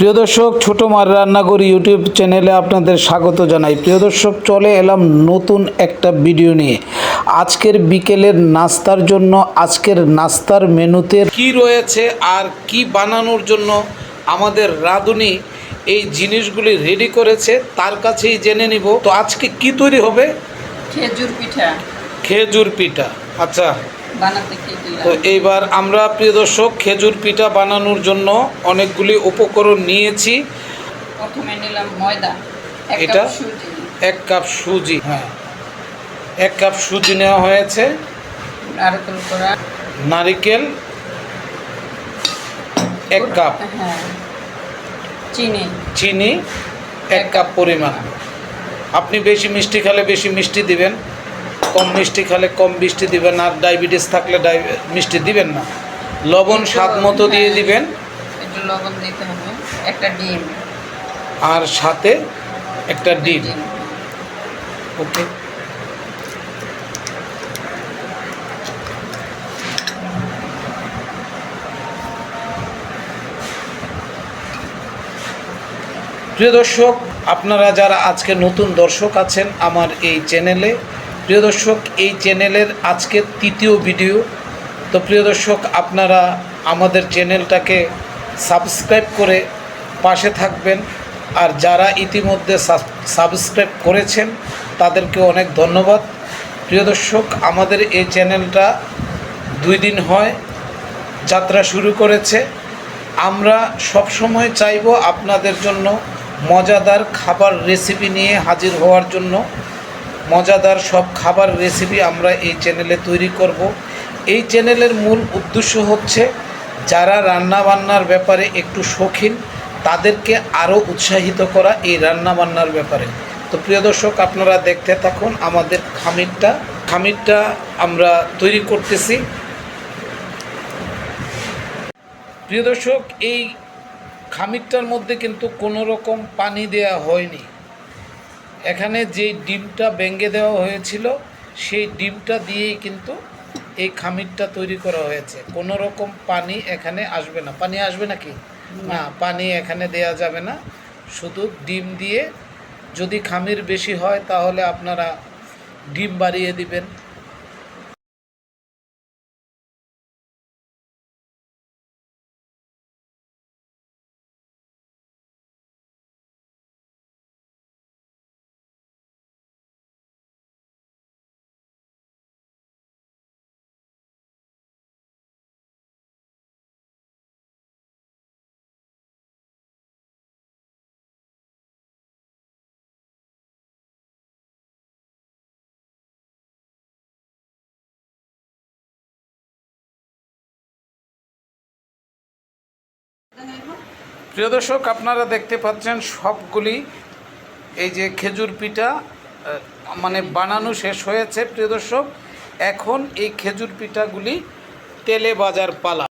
প্রিয় দর্শক, ছোট মার রান্নাঘর ইউটিউব চ্যানেলে আপনাদের স্বাগত জানাই। প্রিয় দর্শক, চলে এলাম নতুন একটা ভিডিও নিয়ে। আজকের বিকেলের নাস্তার জন্য আজকের নাস্তার মেনুতে কি রয়েছে আর কি বানানোর জন্য আমাদের রাঁধুনি এই জিনিসগুলি রেডি করেছে তার কাছেই জেনে নিব। তো আজকে কি তৈরি হবে? খেজুর পিঠা। খেজুর পিঠা, আচ্ছা। বানাতে কি দিলাম? তো এইবার আমরা প্রিয় দর্শক খেজুর পিঠা বানানোর জন্য অনেকগুলি উপকরণ নিয়েছি। প্রথমে নিলাম ময়দা, এটা সুজি, 1 কাপ সুজি, হ্যাঁ 1 কাপ সুজি নেওয়া হয়েছে। নারকেল কোড়া, নারিকেল 1 কাপ, হ্যাঁ, চিনি, চিনি 1 কাপ পরিমাণ। আপনি বেশি মিষ্টি খেলে বেশি মিষ্টি দিবেন, কম মিষ্টি খেলে কম মিষ্টি দিবেন, আর ডায়াবেটিস থাকলে মিষ্টি দিবেন না। লবণ স্বাদ মতো দিয়ে দিবেন, একটু লবণ দিতে হবে, একটা ডিম, আর সাথে একটা ডিম। ওকে, প্রিয় দর্শক, আপনারা যারা আজকে নতুন দর্শক আছেন আমার এই চ্যানেলে, প্রিয় দর্শক এই চ্যানেলের আজকে 3য় ভিডিও। তো প্রিয় দর্শক, আপনারা আমাদের চ্যানেলটাকে সাবস্ক্রাইব করে পাশে থাকবেন, আর যারা ইতিমধ্যে সাবস্ক্রাইব করেছেন তাদেরকে অনেক ধন্যবাদ। প্রিয় দর্শক, আমাদের এই চ্যানেলটা 2 দিন হয় যাত্রা শুরু করেছে। আমরা সবসময় চাইব আপনাদের জন্য মজাদার খাবার রেসিপি নিয়ে হাজির হওয়ার জন্য। মজাদার সব খাবার রেসিপি আমরা এই চ্যানেলে তৈরি করব। এই চ্যানেলের মূল উদ্দেশ্য হচ্ছে যারা রান্নাবান্নার ব্যাপারে একটু শৌখিন তাদেরকে আরও উৎসাহিত করা এই রান্নাবান্নার ব্যাপারে। তো প্রিয় দর্শক, আপনারা দেখতে থাকুন আমাদের খামিরটা আমরা তৈরি করতেছি। প্রিয় দর্শক, এই খামিরটার মধ্যে কিন্তু কোনো রকম পানি দেয়া হয়নি। এখানে যেই ডিমটা ভেঙে দেওয়া হয়েছিল সেই ডিমটা দিয়েই কিন্তু এই খামিরটা তৈরি করা হয়েছে। কোনো রকম পানি এখানে আসবে না। পানি আসবে নাকি? না, পানি এখানে দেয়া যাবে না, শুধু ডিম দিয়ে। যদি খামির বেশি হয় তাহলে আপনারা ডিম বাড়িয়ে দিবেন। প্রিয় দর্শক, আপনারা দেখতে পাচ্ছেন সবগুলি এই যে খেজুর পিঠা মানে বানানো শেষ হয়েছে। প্রিয় দর্শক, এখন এই খেজুর পিঠাগুলি তেলে ভাজার পালা।